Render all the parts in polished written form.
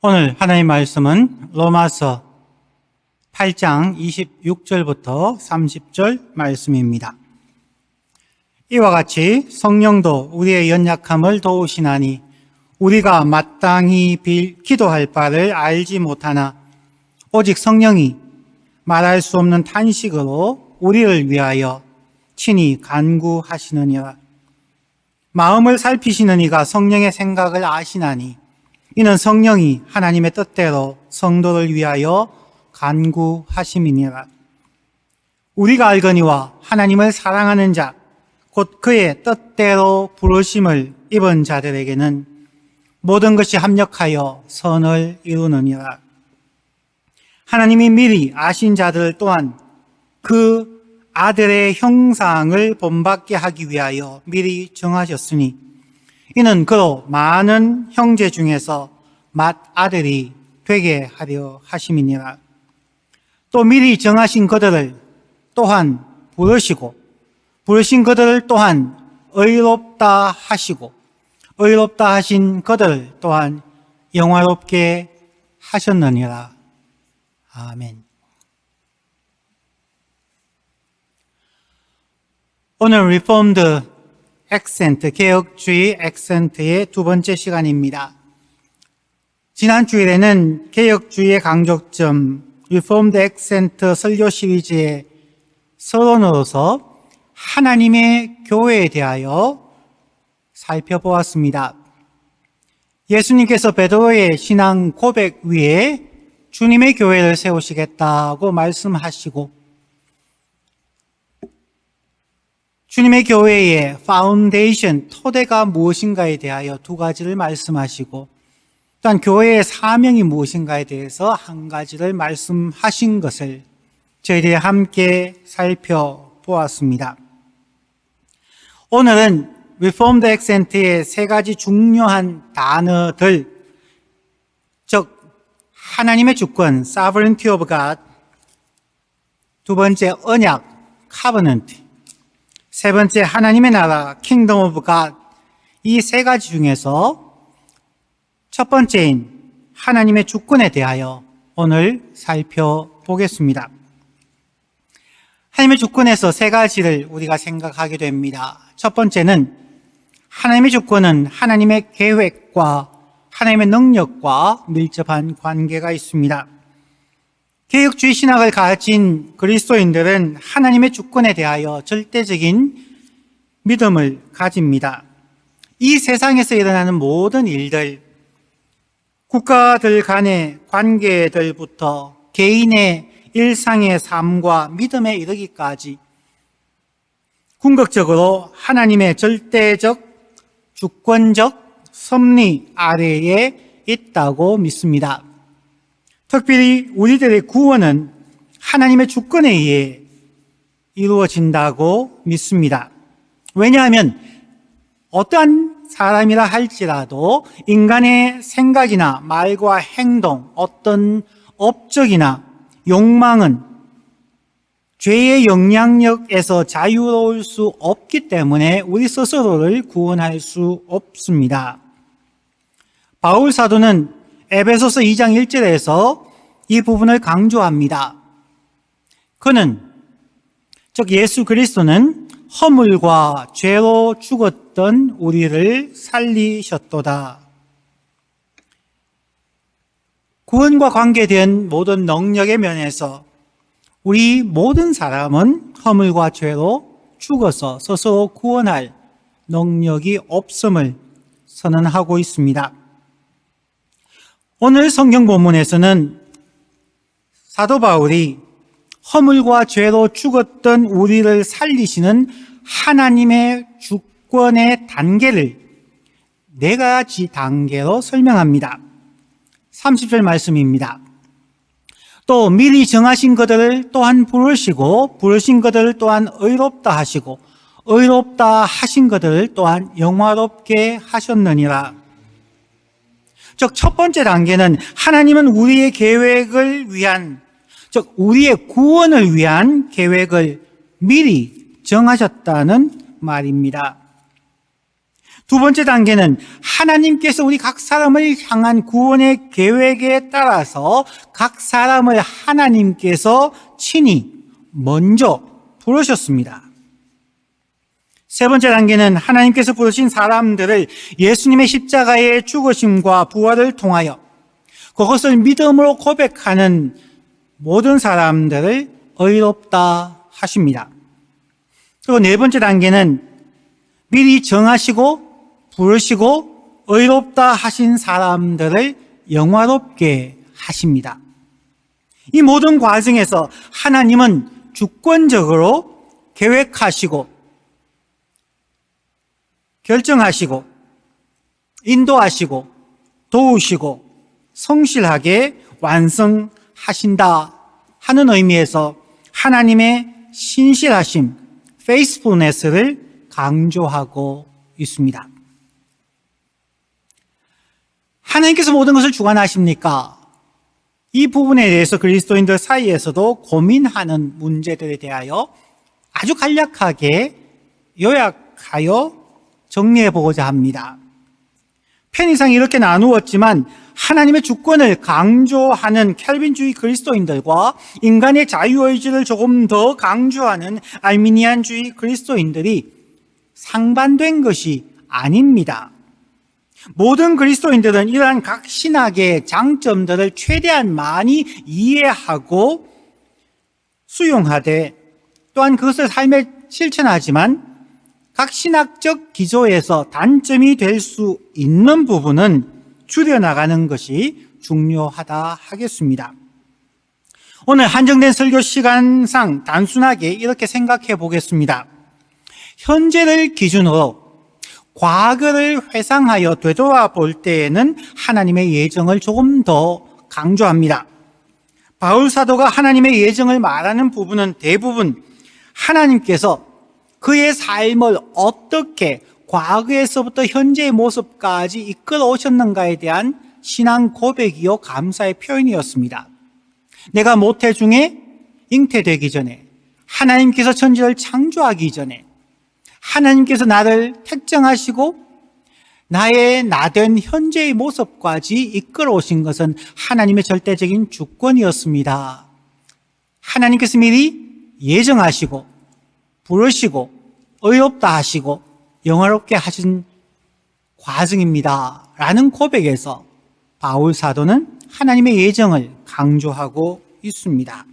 오늘 하나님의 말씀은 로마서 8장 26절부터 30절 말씀입니다. 이와 같이 성령도 우리의 연약함을 도우시나니 우리가 마땅히 기도할 바를 알지 못하나 오직 성령이 말할 수 없는 탄식으로 우리를 위하여 친히 간구하시느니라. 마음을 살피시는 이가 성령의 생각을 아시나니 이는 성령이 하나님의 뜻대로 성도를 위하여 간구하심이니라. 우리가 알거니와 하나님을 사랑하는 자, 곧 그의 뜻대로 부르심을 입은 자들에게는 모든 것이 합력하여 선을 이루느니라. 하나님이 미리 아신 자들 또한 그 아들의 형상을 본받게 하기 위하여 미리 정하셨으니 이는 그로 많은 형제 중에서 맏아들이 되게 하려 하심이니라. 또 미리 정하신 그들을 또한 부르시고 부르신 그들을 또한 의롭다 하시고 의롭다 하신 그들을 또한 영화롭게 하셨느니라. 아멘. 오늘 리폼드 액센트, 개혁주의 액센트의 두 번째 시간입니다. 지난 주일에는 개혁주의의 강조점, 리폼드 액센트 설교 시리즈의 서론으로서 하나님의 교회에 대하여 살펴보았습니다. 예수님께서 베드로의 신앙 고백 위에 주님의 교회를 세우시겠다고 말씀하시고 주님의 교회의 파운데이션, 토대가 무엇인가에 대하여 두 가지를 말씀하시고 또한 교회의 사명이 무엇인가에 대해서 한 가지를 말씀하신 것을 저희들이 함께 살펴보았습니다. 오늘은 리폼드 액센트의 세 가지 중요한 단어들, 즉 하나님의 주권, sovereignty of God, 두 번째 언약, covenant, 세 번째 하나님의 나라, Kingdom of God, 이 세 가지 중에서 첫 번째인 하나님의 주권에 대하여 오늘 살펴보겠습니다. 하나님의 주권에서 세 가지를 우리가 생각하게 됩니다. 첫 번째는 하나님의 주권은 하나님의 계획과 하나님의 능력과 밀접한 관계가 있습니다. 개혁주의 신학을 가진 그리스도인들은 하나님의 주권에 대하여 절대적인 믿음을 가집니다. 이 세상에서 일어나는 모든 일들, 국가들 간의 관계들부터 개인의 일상의 삶과 믿음에 이르기까지 궁극적으로 하나님의 절대적, 주권적 섭리 아래에 있다고 믿습니다. 특별히 우리들의 구원은 하나님의 주권에 의해 이루어진다고 믿습니다. 왜냐하면 어떠한 사람이라 할지라도 인간의 생각이나 말과 행동, 어떤 업적이나 욕망은 죄의 영향력에서 자유로울 수 없기 때문에 우리 스스로를 구원할 수 없습니다. 바울 사도는 에베소서 2장 1절에서 이 부분을 강조합니다. 그는, 즉 예수 그리스도는 허물과 죄로 죽었던 우리를 살리셨도다. 구원과 관계된 모든 능력의 면에서 우리 모든 사람은 허물과 죄로 죽어서 스스로 구원할 능력이 없음을 선언하고 있습니다. 오늘 성경 본문에서는 사도 바울이 허물과 죄로 죽었던 우리를 살리시는 하나님의 주권의 단계를 네 가지 단계로 설명합니다. 30절 말씀입니다. 또 미리 정하신 그들을 또한 부르시고 부르신 그들을 또한 의롭다 하시고 의롭다 하신 그들을 또한 영화롭게 하셨느니라. 즉 첫 번째 단계는 하나님은 우리의 계획을 위한, 즉 우리의 구원을 위한 계획을 미리 정하셨다는 말입니다. 두 번째 단계는 하나님께서 우리 각 사람을 향한 구원의 계획에 따라서 각 사람을 하나님께서 친히 먼저 부르셨습니다. 세 번째 단계는 하나님께서 부르신 사람들을 예수님의 십자가의 죽으심과 부활을 통하여 그것을 믿음으로 고백하는 모든 사람들을 의롭다 하십니다. 그리고 네 번째 단계는 미리 정하시고 부르시고 의롭다 하신 사람들을 영화롭게 하십니다. 이 모든 과정에서 하나님은 주권적으로 계획하시고 결정하시고 인도하시고 도우시고 성실하게 완성하신다 하는 의미에서 하나님의 신실하심, faithfulness를 강조하고 있습니다. 하나님께서 모든 것을 주관하십니까? 이 부분에 대해서 그리스도인들 사이에서도 고민하는 문제들에 대하여 아주 간략하게 요약하여 정리해 보고자 합니다. 편의상 이렇게 나누었지만 하나님의 주권을 강조하는 켈빈주의 그리스도인들과 인간의 자유의지를 조금 더 강조하는 알미니안주의 그리스도인들이 상반된 것이 아닙니다. 모든 그리스도인들은 이러한 각 신학의 장점들을 최대한 많이 이해하고 수용하되 또한 그것을 삶에 실천하지만 각 신학적 기조에서 단점이 될 수 있는 부분은 줄여나가는 것이 중요하다 하겠습니다. 오늘 한정된 설교 시간상 단순하게 이렇게 생각해 보겠습니다. 현재를 기준으로 과거를 회상하여 되돌아볼 때에는 하나님의 예정을 조금 더 강조합니다. 바울 사도가 하나님의 예정을 말하는 부분은 대부분 하나님께서 그의 삶을 어떻게 과거에서부터 현재의 모습까지 이끌어 오셨는가에 대한 신앙 고백이요 감사의 표현이었습니다. 내가 모태 중에 잉태되기 전에 하나님께서 천지를 창조하기 전에 하나님께서 나를 택정하시고 나의 나된 현재의 모습까지 이끌어 오신 것은 하나님의 절대적인 주권이었습니다. 하나님께서 미리 예정하시고 부르시고 의롭다 하시고 영화롭게 하신 과정입니다. 라는 고백에서 바울 사도는 하나님의 예정을 강조하고 있습니다.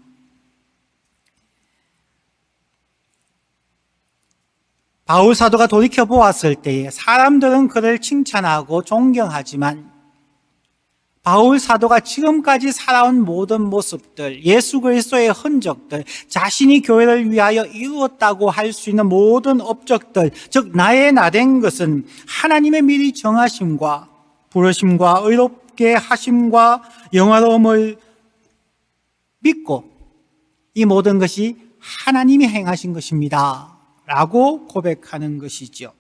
바울 사도가 돌이켜 보았을 때에 사람들은 그를 칭찬하고 존경하지만 바울 사도가 지금까지 살아온 모든 모습들, 예수 그리스도의 흔적들, 자신이 교회를 위하여 이루었다고 할 수 있는 모든 업적들, 즉 나의 나된 것은 하나님의 미리 정하심과 부르심과 의롭게 하심과 영화로움을 믿고 이 모든 것이 하나님이 행하신 것입니다. 라고 고백하는 것이죠.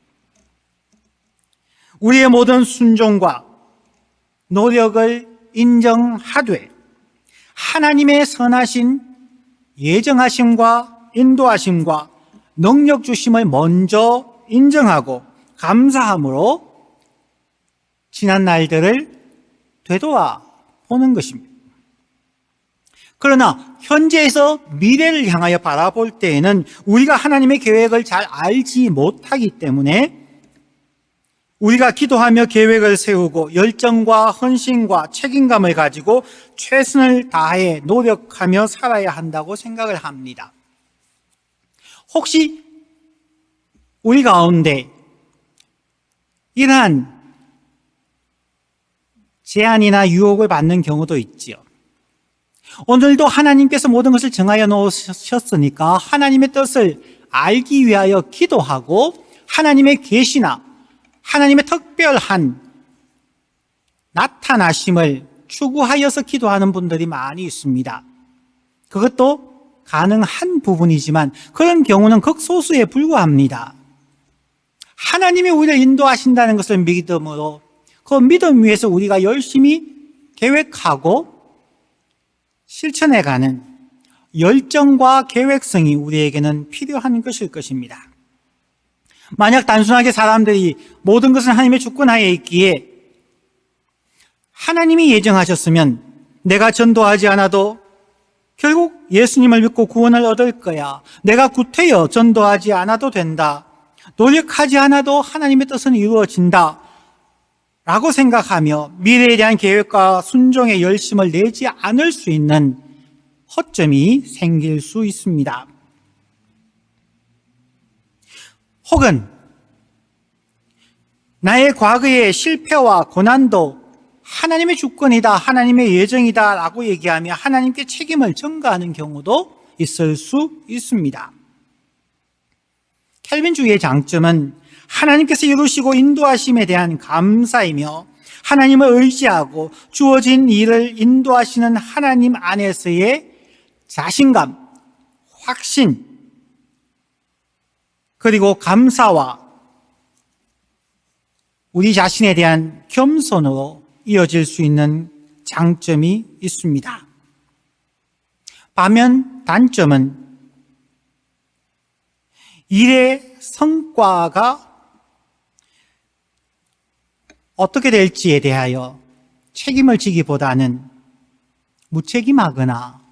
우리의 모든 순종과 노력을 인정하되 하나님의 선하신 예정하심과 인도하심과 능력 주심을 먼저 인정하고 감사함으로 지난 날들을 되돌아보는 것입니다. 그러나 현재에서 미래를 향하여 바라볼 때에는 우리가 하나님의 계획을 잘 알지 못하기 때문에 우리가 기도하며 계획을 세우고 열정과 헌신과 책임감을 가지고 최선을 다해 노력하며 살아야 한다고 생각을 합니다. 혹시 우리 가운데 이러한 제안이나 유혹을 받는 경우도 있지요. 오늘도 하나님께서 모든 것을 정하여 놓으셨으니까 하나님의 뜻을 알기 위하여 기도하고 하나님의 계시나 하나님의 특별한 나타나심을 추구하여서 기도하는 분들이 많이 있습니다. 그것도 가능한 부분이지만 그런 경우는 극소수에 불과합니다. 하나님이 우리를 인도하신다는 것을 믿음으로 그 믿음 위에서 우리가 열심히 계획하고 실천해가는 열정과 계획성이 우리에게는 필요한 것일 것입니다. 만약 단순하게 사람들이 모든 것은 하나님의 주권 하에 있기에 하나님이 예정하셨으면 내가 전도하지 않아도 결국 예수님을 믿고 구원을 얻을 거야. 내가 구태여 전도하지 않아도 된다. 노력하지 않아도 하나님의 뜻은 이루어진다. 라고 생각하며 미래에 대한 계획과 순종의 열심을 내지 않을 수 있는 허점이 생길 수 있습니다. 혹은 나의 과거의 실패와 고난도 하나님의 주권이다, 하나님의 예정이다 라고 얘기하며 하나님께 책임을 전가하는 경우도 있을 수 있습니다. 켈빈주의의 장점은 하나님께서 이루시고 인도하심에 대한 감사이며 하나님을 의지하고 주어진 일을 인도하시는 하나님 안에서의 자신감, 확신, 그리고 감사와 우리 자신에 대한 겸손으로 이어질 수 있는 장점이 있습니다. 반면 단점은 일의 성과가 어떻게 될지에 대하여 책임을 지기보다는 무책임하거나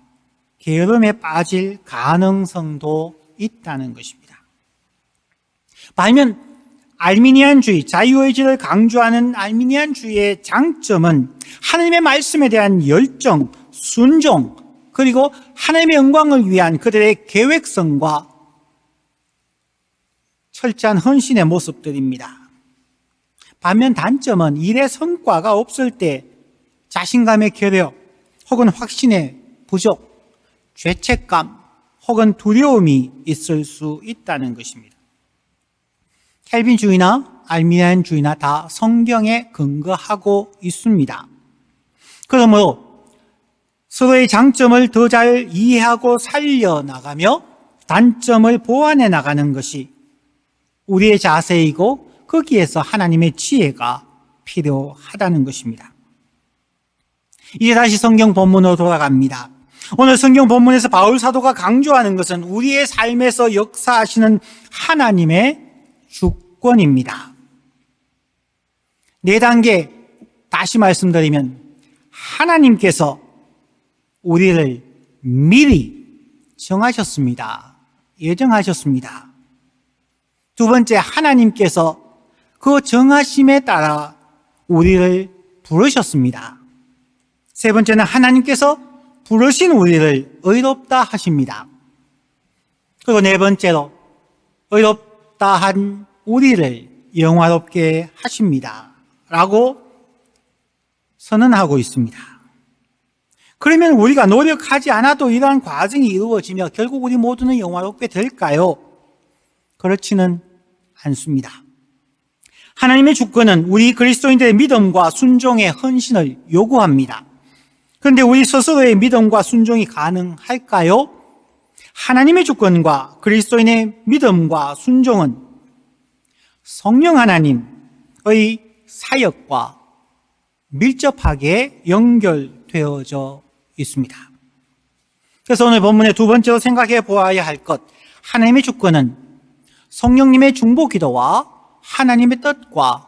게으름에 빠질 가능성도 있다는 것입니다. 반면 알미니안주의, 자유의지를 강조하는 알미니안주의의 장점은 하나님의 말씀에 대한 열정, 순종, 그리고 하나님의 영광을 위한 그들의 계획성과 철저한 헌신의 모습들입니다. 반면 단점은 일의 성과가 없을 때 자신감의 결여 혹은 확신의 부족, 죄책감 혹은 두려움이 있을 수 있다는 것입니다. 켈빈주의나 알미니안주의나 다 성경에 근거하고 있습니다. 그러므로 서로의 장점을 더 잘 이해하고 살려나가며 단점을 보완해 나가는 것이 우리의 자세이고 거기에서 하나님의 지혜가 필요하다는 것입니다. 이제 다시 성경 본문으로 돌아갑니다. 오늘 성경 본문에서 바울 사도가 강조하는 것은 우리의 삶에서 역사하시는 하나님의 주권입니다. 4단계 다시 말씀드리면 하나님께서 우리를 미리 정하셨습니다. 예정하셨습니다. 두 번째, 하나님께서 그 정하심에 따라 우리를 부르셨습니다. 세 번째는 하나님께서 부르신 우리를 의롭다 하십니다. 그리고 네 번째로 의롭다 한 우리를 영화롭게 하십니다. 라고 선언하고 있습니다. 그러면 우리가 노력하지 않아도 이러한 과정이 이루어지며 결국 우리 모두는 영화롭게 될까요? 그렇지는 않습니다. 하나님의 주권은 우리 그리스도인들의 믿음과 순종의 헌신을 요구합니다. 그런데 우리 스스로의 믿음과 순종이 가능할까요? 하나님의 주권과 그리스도인의 믿음과 순종은 성령 하나님의 사역과 밀접하게 연결되어져 있습니다. 그래서 오늘 본문의 두 번째로 생각해 보아야 할 것, 하나님의 주권은 성령님의 중보 기도와 하나님의 뜻과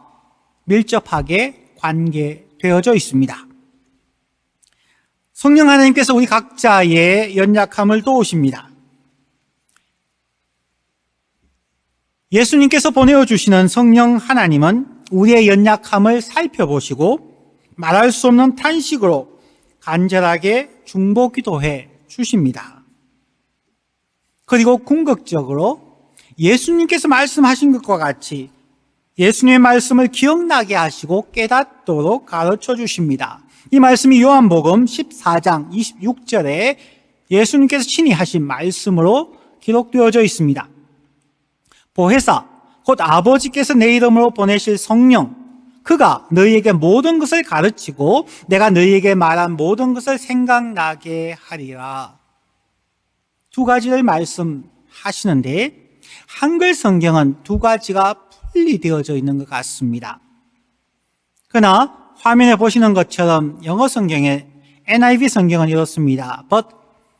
밀접하게 관계되어져 있습니다. 성령 하나님께서 우리 각자의 연약함을 도우십니다. 예수님께서 보내주시는 성령 하나님은 우리의 연약함을 살펴보시고 말할 수 없는 탄식으로 간절하게 중보 기도해 주십니다. 그리고 궁극적으로 예수님께서 말씀하신 것과 같이 예수님의 말씀을 기억나게 하시고 깨닫도록 가르쳐 주십니다. 이 말씀이 요한복음 14장 26절에 예수님께서 친히 하신 말씀으로 기록되어져 있습니다. 보혜사, 곧 아버지께서 내 이름으로 보내실 성령, 그가 너희에게 모든 것을 가르치고 내가 너희에게 말한 모든 것을 생각나게 하리라. 두 가지를 말씀하시는데 한글 성경은 두 가지가 분리되어져 있는 것 같습니다. 그러나 화면에 보시는 것처럼 영어 성경에 NIV 성경은 이렇습니다. But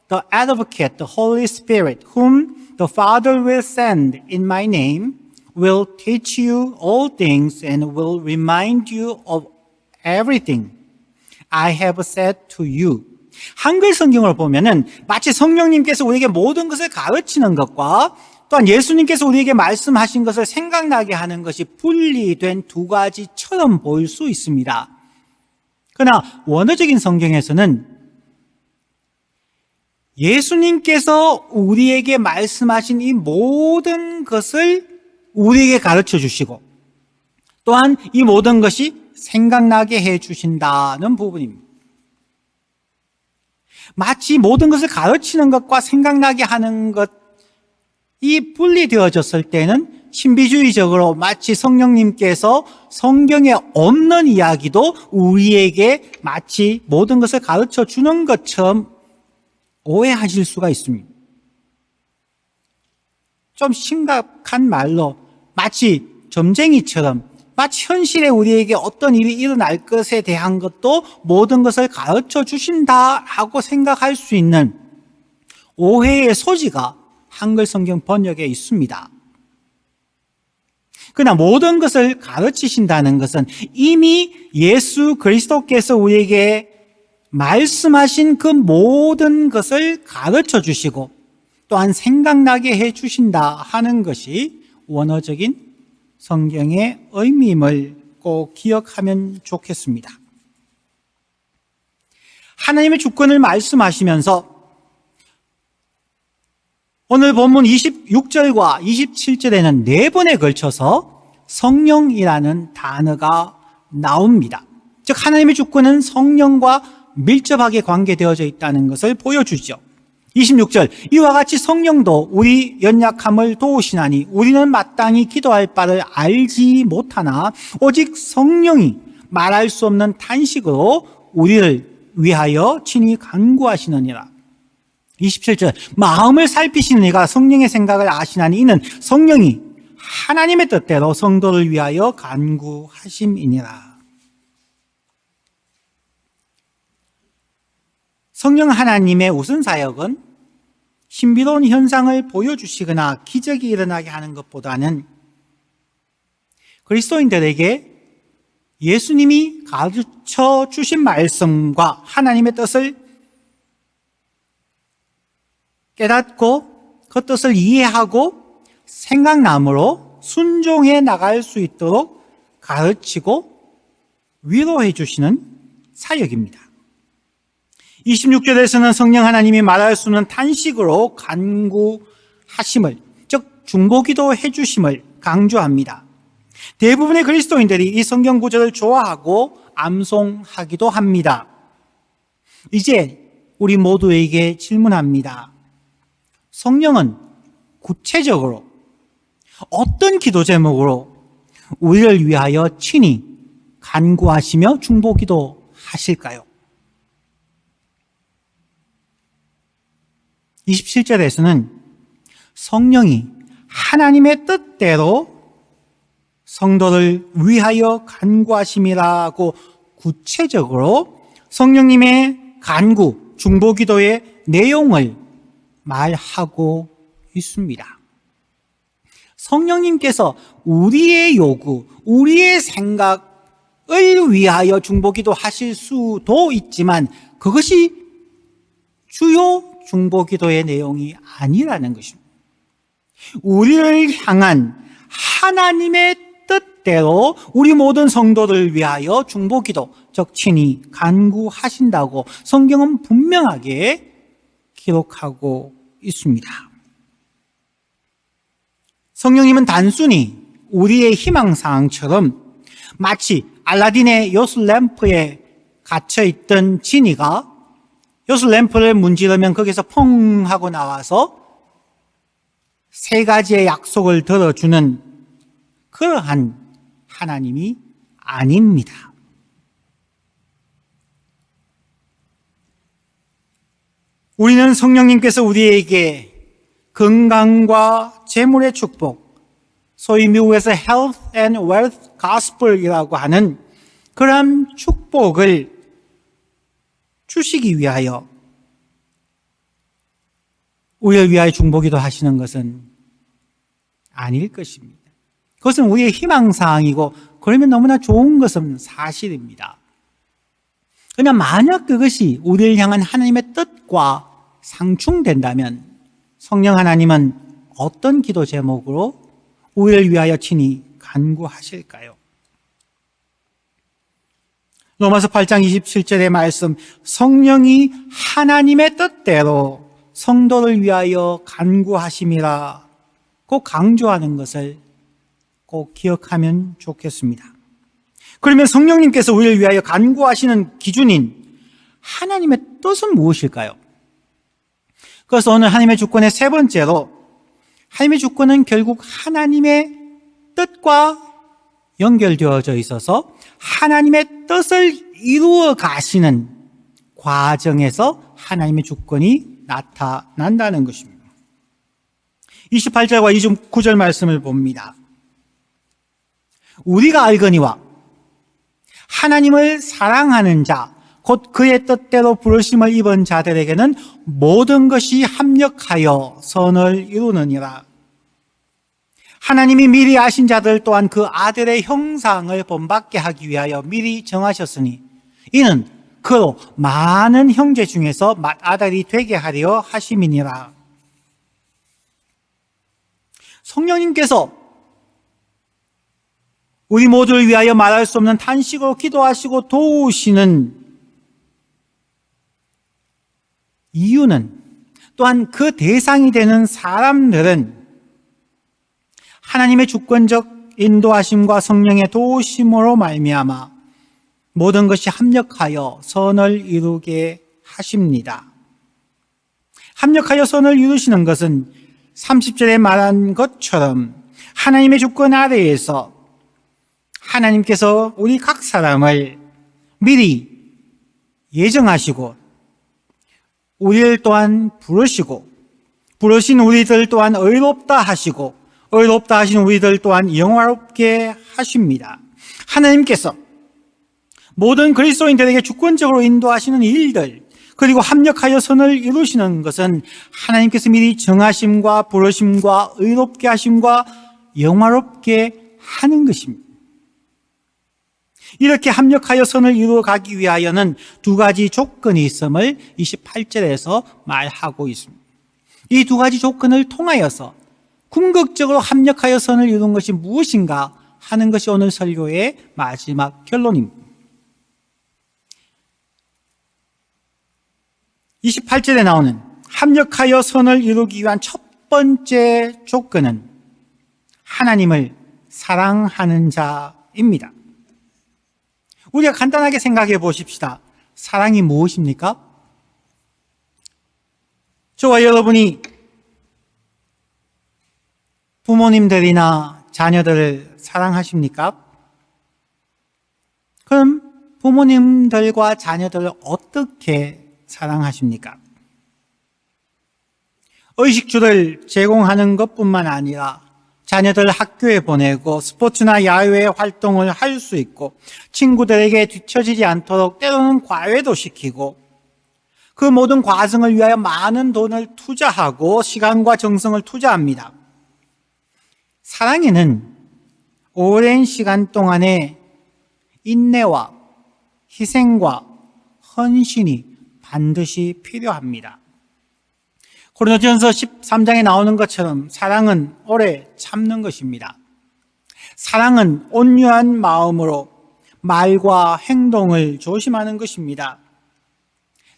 the advocate, the Holy Spirit, whom the Father will send in my name, will teach you all things and will remind you of everything I have said to you. 한글 성경을 보면은 마치 성령님께서 우리에게 모든 것을 가르치는 것과 또한 예수님께서 우리에게 말씀하신 것을 생각나게 하는 것이 분리된 두 가지처럼 보일 수 있습니다. 그러나 원어적인 성경에서는 예수님께서 우리에게 말씀하신 이 모든 것을 우리에게 가르쳐 주시고 또한 이 모든 것이 생각나게 해 주신다는 부분입니다. 마치 모든 것을 가르치는 것과 생각나게 하는 것이 분리되어졌을 때는 신비주의적으로 마치 성령님께서 성경에 없는 이야기도 우리에게 마치 모든 것을 가르쳐 주는 것처럼 오해하실 수가 있습니다. 좀 심각한 말로 마치 점쟁이처럼 마치 현실에 우리에게 어떤 일이 일어날 것에 대한 것도 모든 것을 가르쳐 주신다라고 생각할 수 있는 오해의 소지가 한글 성경 번역에 있습니다. 그러나 모든 것을 가르치신다는 것은 이미 예수 그리스도께서 우리에게 말씀하신 그 모든 것을 가르쳐 주시고 또한 생각나게 해 주신다 하는 것이 원어적인 성경의 의미임을 꼭 기억하면 좋겠습니다. 하나님의 주권을 말씀하시면서 오늘 본문 26절과 27절에는 4번에 걸쳐서 성령이라는 단어가 나옵니다. 즉 하나님의 주권은 성령과 밀접하게 관계되어져 있다는 것을 보여주죠. 26절, 이와 같이 성령도 우리 연약함을 도우시나니 우리는 마땅히 기도할 바를 알지 못하나 오직 성령이 말할 수 없는 탄식으로 우리를 위하여 친히 간구하시느니라. 27절, 마음을 살피시는 이가 성령의 생각을 아시나니 이는 성령이 하나님의 뜻대로 성도를 위하여 간구하심이니라. 성령 하나님의 우선 사역은 신비로운 현상을 보여주시거나 기적이 일어나게 하는 것보다는 그리스도인들에게 예수님이 가르쳐 주신 말씀과 하나님의 뜻을 깨닫고 그 뜻을 이해하고 생각남으로 순종해 나갈 수 있도록 가르치고 위로해 주시는 사역입니다. 26절에서는 성령 하나님이 말할 수 없는 탄식으로 간구하심을, 즉 중보기도 해주심을 강조합니다. 대부분의 그리스도인들이 이 성경 구절을 좋아하고 암송하기도 합니다. 이제 우리 모두에게 질문합니다. 성령은 구체적으로 어떤 기도 제목으로 우리를 위하여 친히 간구하시며 중보기도 하실까요? 27절에서는 성령이 하나님의 뜻대로 성도를 위하여 간구하심이라고 구체적으로 성령님의 간구, 중보기도의 내용을 말하고 있습니다. 성령님께서 우리의 요구, 우리의 생각을 위하여 중보기도 하실 수도 있지만 그것이 주요 중보기도의 내용이 아니라는 것입니다. 우리를 향한 하나님의 뜻대로 우리 모든 성도를 위하여 중보기도, 즉 친히 간구하신다고 성경은 분명하게 기록하고 있습니다. 성령님은 단순히 우리의 희망사항처럼 마치 알라딘의 요술램프에 갇혀있던 지니가 요술램프를 문지르면 거기서 펑 하고 나와서 3가지의 약속을 들어주는 그러한 하나님이 아닙니다. 우리는 성령님께서 우리에게 건강과 재물의 축복, 소위 미국에서 Health and Wealth Gospel이라고 하는 그런 축복을 주시기 위하여 우리를 위하여 중보기도 하시는 것은 아닐 것입니다. 그것은 우리의 희망사항이고 그러면 너무나 좋은 것은 사실입니다. 그러나 만약 그것이 우리를 향한 하나님의 뜻과 상충된다면 성령 하나님은 어떤 기도 제목으로 우리를 위하여 친히 간구하실까요? 로마서 8장 27절의 말씀, 성령이 하나님의 뜻대로 성도를 위하여 간구하심이라 꼭 강조하는 것을 꼭 기억하면 좋겠습니다. 그러면 성령님께서 우리를 위하여 간구하시는 기준인 하나님의 뜻은 무엇일까요? 그래서 오늘 하나님의 주권의 세 번째로, 하나님의 주권은 결국 하나님의 뜻과 연결되어져 있어서 하나님의 뜻을 이루어 가시는 과정에서 하나님의 주권이 나타난다는 것입니다. 28절과 29절 말씀을 봅니다. 우리가 알거니와 하나님을 사랑하는 자, 곧 그의 뜻대로 부르심을 입은 자들에게는 모든 것이 합력하여 선을 이루느니라. 하나님이 미리 아신 자들 또한 그 아들의 형상을 본받게 하기 위하여 미리 정하셨으니 이는 그로 많은 형제 중에서 맏아들이 되게 하려 하심이니라. 성령님께서 우리 모두를 위하여 말할 수 없는 탄식으로 기도하시고 도우시는 이유는, 또한 그 대상이 되는 사람들은 하나님의 주권적 인도하심과 성령의 도우심으로 말미암아 모든 것이 합력하여 선을 이루게 하십니다. 합력하여 선을 이루시는 것은 30절에 말한 것처럼 하나님의 주권 아래에서 하나님께서 우리 각 사람을 미리 예정하시고 우리를 또한 부르시고 부르신 우리들 또한 의롭다 하시고 의롭다 하신 우리들 또한 영화롭게 하십니다. 하나님께서 모든 그리스도인들에게 주권적으로 인도하시는 일들, 그리고 합력하여 선을 이루시는 것은 하나님께서 미리 정하심과 부르심과 의롭게 하심과 영화롭게 하는 것입니다. 이렇게 합력하여 선을 이루어 가기 위하여는 두 가지 조건이 있음을 28절에서 말하고 있습니다. 이 두 가지 조건을 통하여서 궁극적으로 합력하여 선을 이룬 것이 무엇인가 하는 것이 오늘 설교의 마지막 결론입니다. 28절에 나오는 합력하여 선을 이루기 위한 첫 번째 조건은 하나님을 사랑하는 자입니다. 우리가 간단하게 생각해 보십시다. 사랑이 무엇입니까? 저와 여러분이 부모님들이나 자녀들을 사랑하십니까? 그럼 부모님들과 자녀들을 어떻게 사랑하십니까? 의식주를 제공하는 것뿐만 아니라 자녀들 학교에 보내고 스포츠나 야외 활동을 할 수 있고 친구들에게 뒤처지지 않도록 때로는 과외도 시키고 그 모든 과정을 위하여 많은 돈을 투자하고 시간과 정성을 투자합니다. 사랑에는 오랜 시간 동안의 인내와 희생과 헌신이 반드시 필요합니다. 고린도전서 13장에 나오는 것처럼 사랑은 오래 참는 것입니다. 사랑은 온유한 마음으로 말과 행동을 조심하는 것입니다.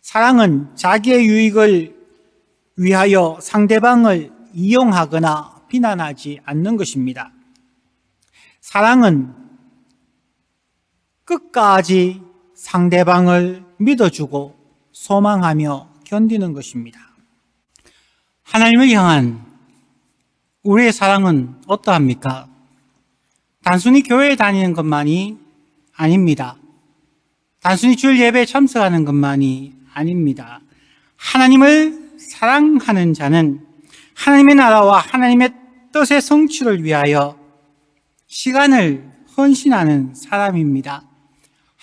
사랑은 자기의 유익을 위하여 상대방을 이용하거나 비난하지 않는 것입니다. 사랑은 끝까지 상대방을 믿어주고 소망하며 견디는 것입니다. 하나님을 향한 우리의 사랑은 어떠합니까? 단순히 교회에 다니는 것만이 아닙니다. 단순히 주일 예배에 참석하는 것만이 아닙니다. 하나님을 사랑하는 자는 하나님의 나라와 하나님의 뜻의 성취를 위하여 시간을 헌신하는 사람입니다.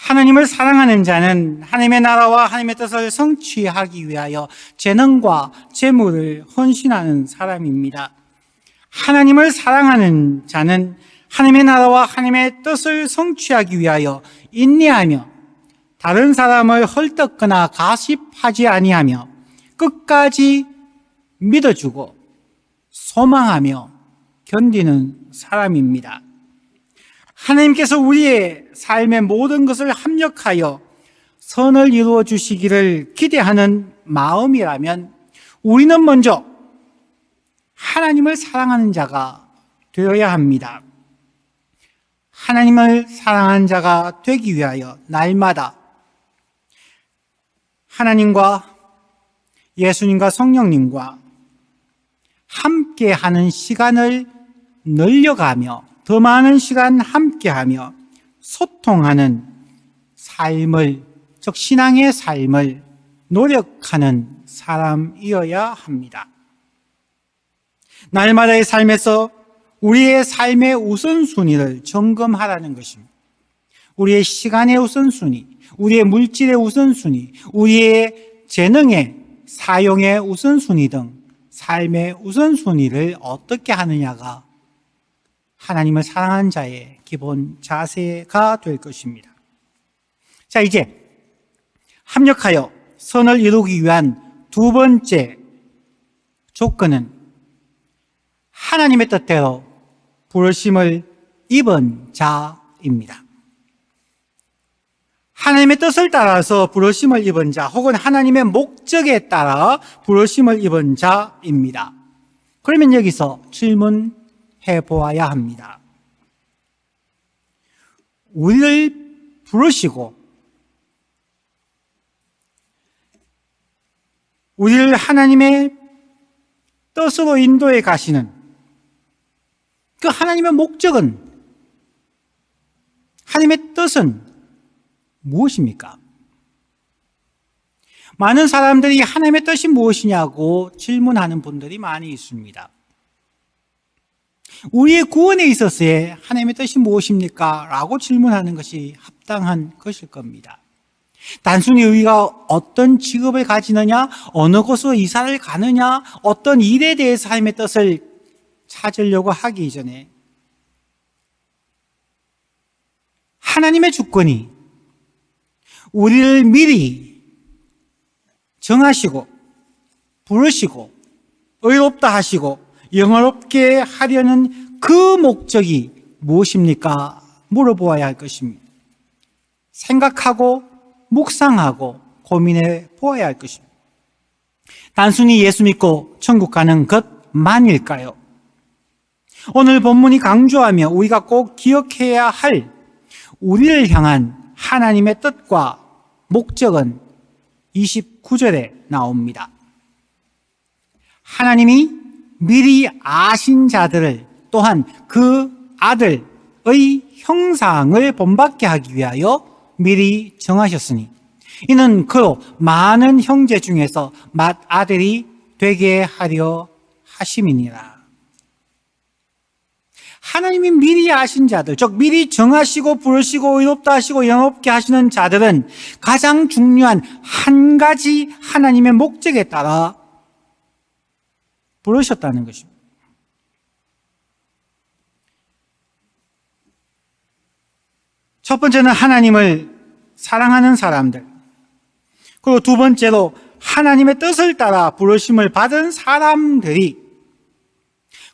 하나님을 사랑하는 자는 하나님의 나라와 하나님의 뜻을 성취하기 위하여 재능과 재물을 헌신하는 사람입니다. 하나님을 사랑하는 자는 하나님의 나라와 하나님의 뜻을 성취하기 위하여 인내하며 다른 사람을 헐뜯거나 가십하지 아니하며 끝까지 믿어주고 소망하며 견디는 사람입니다. 하나님께서 우리의 삶의 모든 것을 합력하여 선을 이루어 주시기를 기대하는 마음이라면 우리는 먼저 하나님을 사랑하는 자가 되어야 합니다. 하나님을 사랑하는 자가 되기 위하여 날마다 하나님과 예수님과 성령님과 함께하는 시간을 늘려가며 더 많은 시간 함께하며 소통하는 삶을, 즉 신앙의 삶을 노력하는 사람이어야 합니다. 날마다의 삶에서 우리의 삶의 우선순위를 점검하라는 것입니다. 우리의 시간의 우선순위, 우리의 물질의 우선순위, 우리의 재능의 사용의 우선순위 등 삶의 우선순위를 어떻게 하느냐가 하나님을 사랑하는 자의 기본 자세가 될 것입니다. 자, 이제 합력하여 선을 이루기 위한 두 번째 조건은 하나님의 뜻대로 부르심을 입은 자입니다. 하나님의 뜻을 따라서 부르심을 입은 자 혹은 하나님의 목적에 따라 부르심을 입은 자입니다. 그러면 여기서 질문해 보아야 합니다. 우리를 부르시고 우리를 하나님의 뜻으로 인도해 가시는 그 하나님의 목적은, 하나님의 뜻은 무엇입니까? 많은 사람들이 하나님의 뜻이 무엇이냐고 질문하는 분들이 많이 있습니다. 우리의 구원에 있어서의 하나님의 뜻이 무엇입니까? 라고 질문하는 것이 합당한 것일 겁니다. 단순히 우리가 어떤 직업을 가지느냐, 어느 곳으로 이사를 가느냐, 어떤 일에 대해서 하나님의 뜻을 찾으려고 하기 이전에 하나님의 주권이 우리를 미리 정하시고 부르시고 의롭다 하시고 영화롭게 하려는 그 목적이 무엇입니까? 물어보아야 할 것입니다. 생각하고 묵상하고 고민해 보아야 할 것입니다. 단순히 예수 믿고 천국 가는 것만일까요? 오늘 본문이 강조하며 우리가 꼭 기억해야 할 우리를 향한 하나님의 뜻과 목적은 29절에 나옵니다. 하나님이 미리 아신 자들을 또한 그 아들의 형상을 본받게 하기 위하여 미리 정하셨으니 이는 그로 많은 형제 중에서 맏아들이 되게 하려 하심이니라. 하나님이 미리 아신 자들, 즉 미리 정하시고 부르시고 의롭다 하시고 영업게 하시는 자들은 가장 중요한 한 가지 하나님의 목적에 따라 부르셨다는 것입니다. 첫 번째는 하나님을 사랑하는 사람들, 그리고 두 번째로 하나님의 뜻을 따라 부르심을 받은 사람들이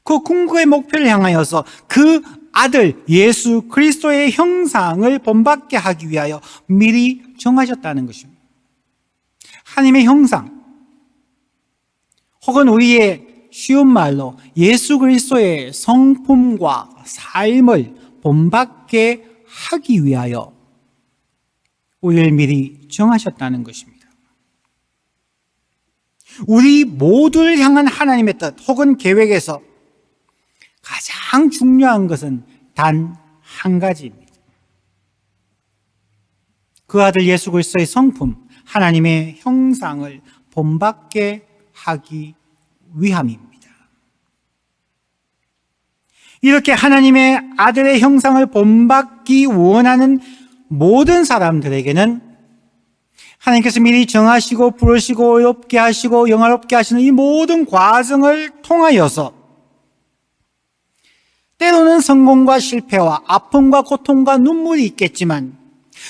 그 궁극의 목표를 향하여서 그 아들 예수 그리스도의 형상을 본받게 하기 위하여 미리 정하셨다는 것입니다. 하나님의 형상, 혹은 우리의 쉬운 말로 예수 그리스도의 성품과 삶을 본받게 하기 위하여 우리를 미리 정하셨다는 것입니다. 우리 모두를 향한 하나님의 뜻 혹은 계획에서 가장 중요한 것은 단 한 가지입니다. 그 아들 예수 그리스도의 성품, 하나님의 형상을 본받게 하기 위함입니다. 이렇게 하나님의 아들의 형상을 본받기 원하는 모든 사람들에게는 하나님께서 미리 정하시고 부르시고 의롭게 하시고 영화롭게 하시는 이 모든 과정을 통하여서 때로는 성공과 실패와 아픔과 고통과 눈물이 있겠지만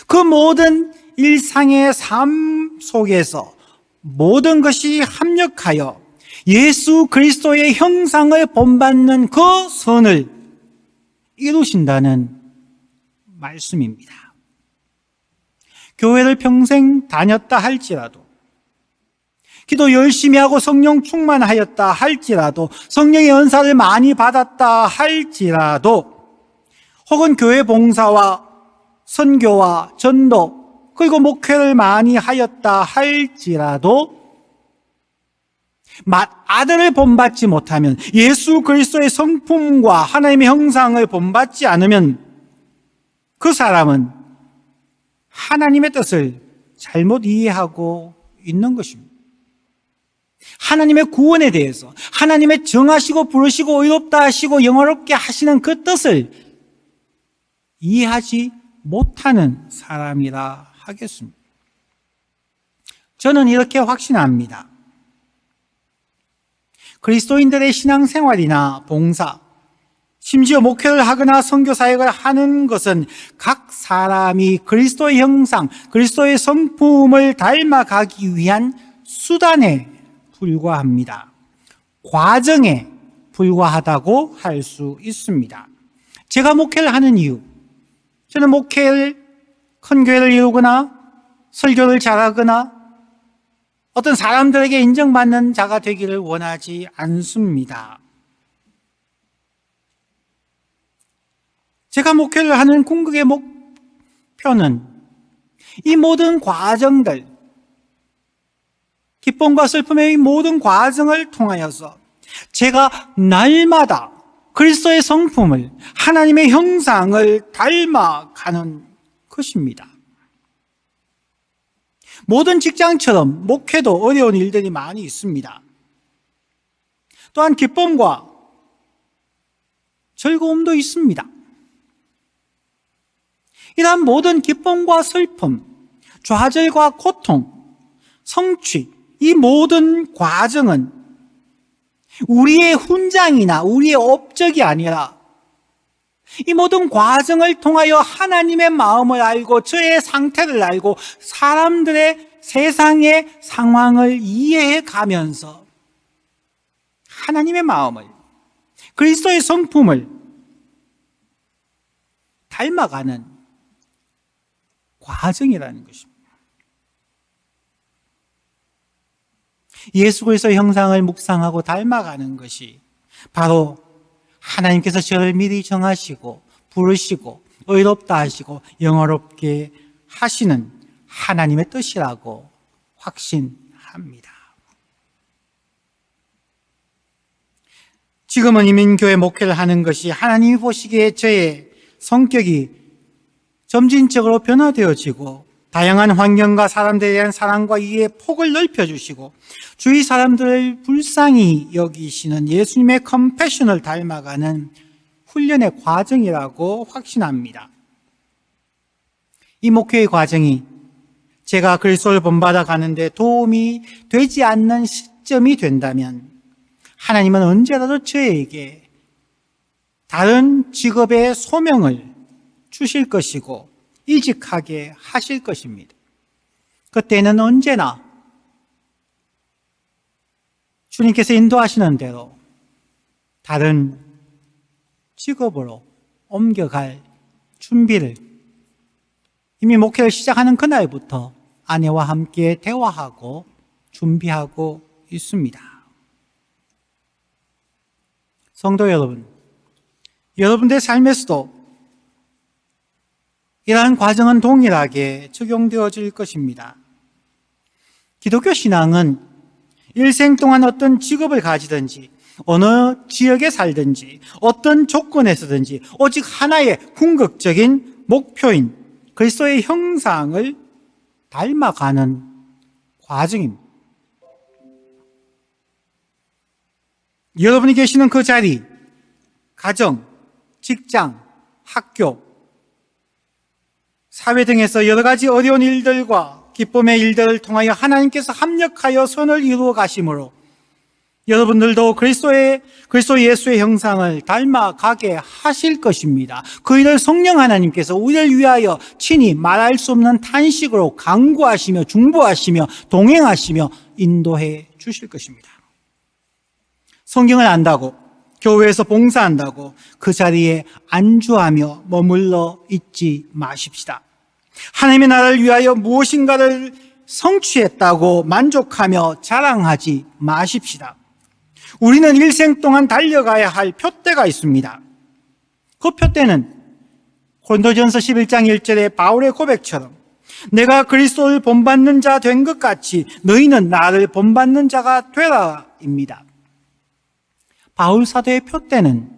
그 모든 일상의 삶 속에서 모든 것이 합력하여 예수 그리스도의 형상을 본받는 그 선을 이루신다는 말씀입니다. 교회를 평생 다녔다 할지라도, 기도 열심히 하고 성령 충만하였다 할지라도, 성령의 은사를 많이 받았다 할지라도, 혹은 교회 봉사와 선교와 전도 그리고 목회를 많이 하였다 할지라도 아들을 본받지 못하면, 예수 그리스도의 성품과 하나님의 형상을 본받지 않으면 그 사람은 하나님의 뜻을 잘못 이해하고 있는 것입니다. 하나님의 구원에 대해서, 하나님의 정하시고 부르시고 의롭다 하시고 영화롭게 하시는 그 뜻을 이해하지 못하는 사람이라 하겠습니다. 저는 이렇게 확신합니다. 그리스도인들의 신앙생활이나 봉사, 심지어 목회를 하거나 선교 사역을 하는 것은 각 사람이 그리스도의 형상, 그리스도의 성품을 닮아가기 위한 수단에 불과합니다. 과정에 불과하다고 할 수 있습니다. 제가 목회를 하는 이유, 저는 큰 교회를 이루거나 설교를 잘하거나 어떤 사람들에게 인정받는 자가 되기를 원하지 않습니다. 제가 목회를 하는 궁극의 목표는 이 모든 과정들, 기쁨과 슬픔의 이 모든 과정을 통하여서 제가 날마다 그리스도의 성품을, 하나님의 형상을 닮아가는 것입니다. 모든 직장처럼 목회도 어려운 일들이 많이 있습니다. 또한 기쁨과 즐거움도 있습니다. 이러한 모든 기쁨과 슬픔, 좌절과 고통, 성취, 이 모든 과정은 우리의 훈장이나 우리의 업적이 아니라 이 모든 과정을 통하여 하나님의 마음을 알고 저의 상태를 알고 사람들의 세상의 상황을 이해해 가면서 하나님의 마음을, 그리스도의 성품을 닮아가는 과정이라는 것입니다. 예수 그리스도의 형상을 묵상하고 닮아가는 것이 바로 하나님께서 저를 미리 정하시고 부르시고 의롭다 하시고 영화롭게 하시는 하나님의 뜻이라고 확신합니다. 지금은 이민교회 목회를 하는 것이 하나님이 보시기에 저의 성격이 점진적으로 변화되어지고 다양한 환경과 사람들에 대한 사랑과 이해의 폭을 넓혀주시고 주위 사람들을 불쌍히 여기시는 예수님의 컴패션을 닮아가는 훈련의 과정이라고 확신합니다. 이 목회의 과정이 제가 그리스도를 본받아 가는데 도움이 되지 않는 시점이 된다면 하나님은 언제라도 저에게 다른 직업의 소명을 주실 것이고 이직하게 하실 것입니다. 그때는 언제나 주님께서 인도하시는 대로 다른 직업으로 옮겨갈 준비를 이미 목회를 시작하는 그날부터 아내와 함께 대화하고 준비하고 있습니다. 성도 여러분, 여러분들의 삶에서도 이러한 과정은 동일하게 적용되어질 것입니다. 기독교 신앙은 일생 동안 어떤 직업을 가지든지 어느 지역에 살든지 어떤 조건에서든지 오직 하나의 궁극적인 목표인 그리스도의 형상을 닮아가는 과정입니다. 여러분이 계시는 그 자리, 가정, 직장, 학교, 사회 등에서 여러 가지 어려운 일들과 기쁨의 일들을 통하여 하나님께서 합력하여 선을 이루어 가심으로 여러분들도 그리스도 예수의 형상을 닮아가게 하실 것입니다. 그 일을 성령 하나님께서 우리를 위하여 친히 말할 수 없는 탄식으로 강구하시며 중보하시며 동행하시며 인도해 주실 것입니다. 성경을 안다고, 교회에서 봉사한다고 그 자리에 안주하며 머물러 있지 마십시다. 하나님의 나라를 위하여 무엇인가를 성취했다고 만족하며 자랑하지 마십시다. 우리는 일생 동안 달려가야 할 표대가 있습니다. 그 표대는 고린도전서 11장 1절의 바울의 고백처럼 내가 그리스도를 본받는 자 된 것 같이 너희는 나를 본받는 자가 되라입니다. 바울 사도의 표대는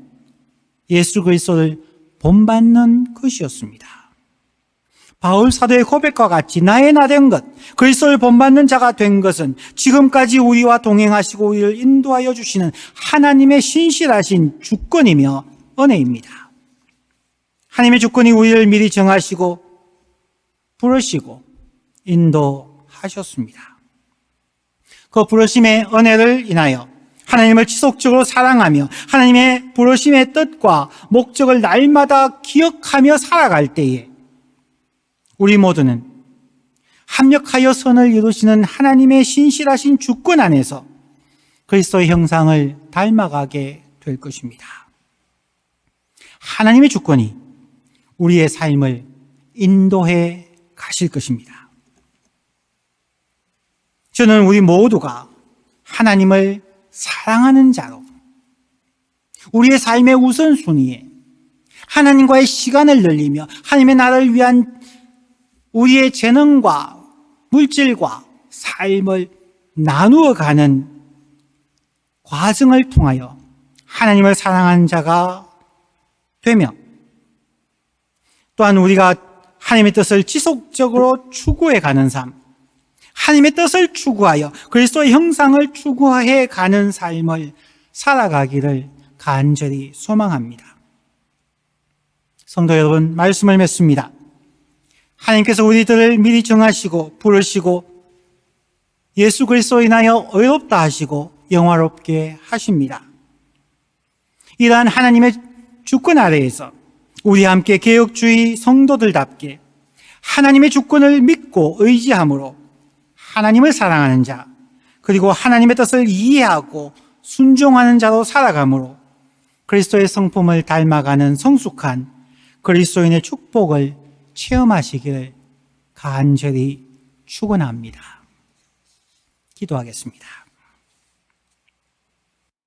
예수 그리스도를 본받는 것이었습니다. 바울 사도의 고백과 같이 나의 나 된 것, 그리스도를 본받는 자가 된 것은 지금까지 우리와 동행하시고 우리를 인도하여 주시는 하나님의 신실하신 주권이며 은혜입니다. 하나님의 주권이 우리를 미리 정하시고 부르시고 인도하셨습니다. 그 부르심의 은혜를 인하여 하나님을 지속적으로 사랑하며 하나님의 부르심의 뜻과 목적을 날마다 기억하며 살아갈 때에 우리 모두는 합력하여 선을 이루시는 하나님의 신실하신 주권 안에서 그리스도의 형상을 닮아가게 될 것입니다. 하나님의 주권이 우리의 삶을 인도해 가실 것입니다. 저는 우리 모두가 하나님을 사랑하는 자로 우리의 삶의 우선순위에 하나님과의 시간을 늘리며 하나님의 나라를 위한 우리의 재능과 물질과 삶을 나누어가는 과정을 통하여 하나님을 사랑하는 자가 되며 또한 우리가 하나님의 뜻을 지속적으로 추구해가는 삶, 하나님의 뜻을 추구하여 그리스도의 형상을 추구해 가는 삶을 살아가기를 간절히 소망합니다. 성도 여러분, 말씀을 맺습니다. 하나님께서 우리들을 미리 정하시고 부르시고 예수 그리스도로 인하여 의롭다 하시고 영화롭게 하십니다. 이러한 하나님의 주권 아래에서 우리와 함께 개혁주의 성도들답게 하나님의 주권을 믿고 의지함으로 하나님을 사랑하는 자, 그리고 하나님의 뜻을 이해하고 순종하는 자로 살아가므로 그리스도의 성품을 닮아가는 성숙한 그리스도인의 축복을 체험하시기를 간절히 축원합니다. 기도하겠습니다.